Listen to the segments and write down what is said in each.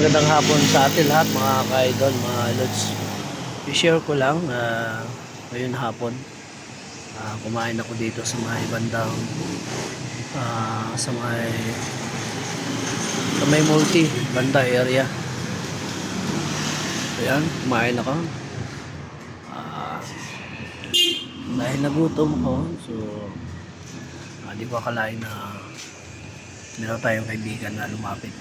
magandang hapon sa atin lahat mga ka-idol, mga lods. I-share ko lang ngayon hapon. Kumain ako dito sa may bandang sa may multi banda area. Ayan, kumain ako. Dahil nagutom ako, so di ko akalain na meron tayong kaibigan na lumapit.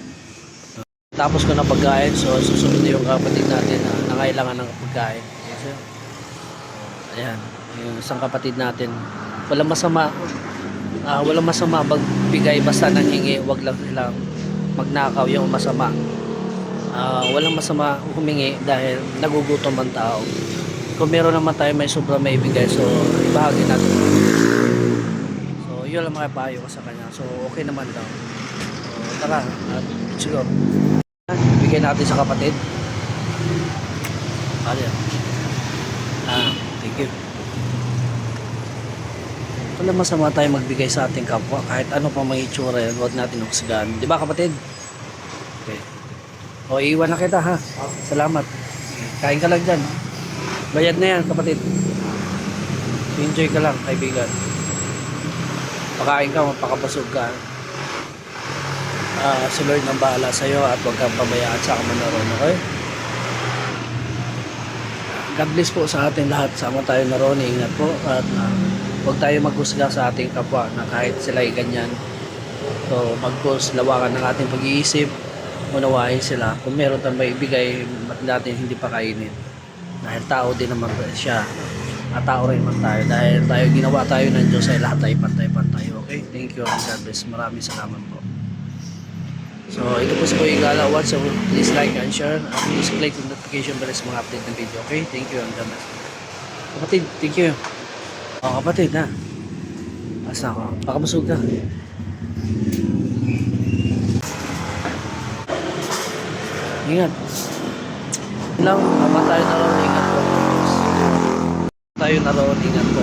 Tapos ko na pagkain, so susunod na yung kapatid natin na nangailangan ng pagkain. Yes, sir. Ayan, yung isang kapatid natin, walang masama magbigay basta nanghingi, wag lang silang magnakaw yung masama. Walang masama humingi dahil nagugutom ang tao. Kung meron naman tayo may sobra may ibigay, so ibahagi natin. So yun lang mga payo ko sa kanya, so okay naman daw. So tara, at siguro bigay natin sa kapatid. Ayan. Thank you. Wala masama tayo magbigay sa ating kapwa kahit ano pa may itsura yan, huwag natin huwag. Di ba kapatid? Okay. O iwan na kita ha. Salamat. Kain ka lang dyan. Bayad na yan kapatid. Enjoy ka lang kaibigan. Pakain ka, mapakabasog ka. Si Lord nang bahala sa'yo at huwag kang pabayaan sa kamanaron, okay? God bless po sa atin lahat. Sama tayo naroon, ingat po at huwag tayo maghusga sa ating kapwa na kahit sila ay ganyan. So lawakan ng ating pag-iisip, unawain sila. Kung meron tayong may ibigay, natin hindi pa kainin. Dahil tao din naman siya at tao rin man tayo. Dahil ginawa tayo ng Diyos ay lahat tayo pantay-pantay, okay? Thank you and God bless. Maraming salamat po. So, ito po si Kuya Galawan. So, please like and share. Please click the notification bell sa mga update ng video. Okay? Thank you. And God bless. Kapatid, thank you. Kapatid, ha? Asa ako? Pakabusog ka. Ingat. Lang, tama tayo na ron. Ingat po. Tayo na ron. Ingat po.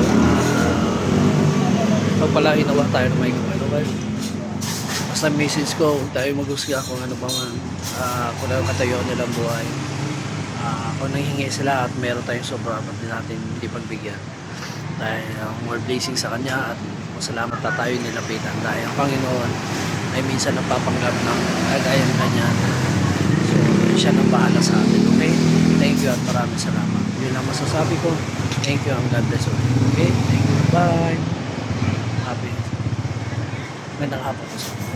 Pagpala, inawa tayo na may gawin. Okay? Basta message ko, huwag tayo mag-usga kung ano pa man, kung ano katayo nilang buhay. Kung nanghingi sila at meron tayong sobra, ba't din natin hindi pagbigyan. Dahil more blessing sa Kanya at masalamat na tayo nilapitan. Dahil ang Panginoon ay minsan napapanggap ng kagayang ganyan. So, siya nang bahala sa atin. Okay? Thank you at maraming salamat. Yun lang masasabi ko. Thank you and God bless you. Okay? Thank you. Bye! Happy. Magandang hapon po sa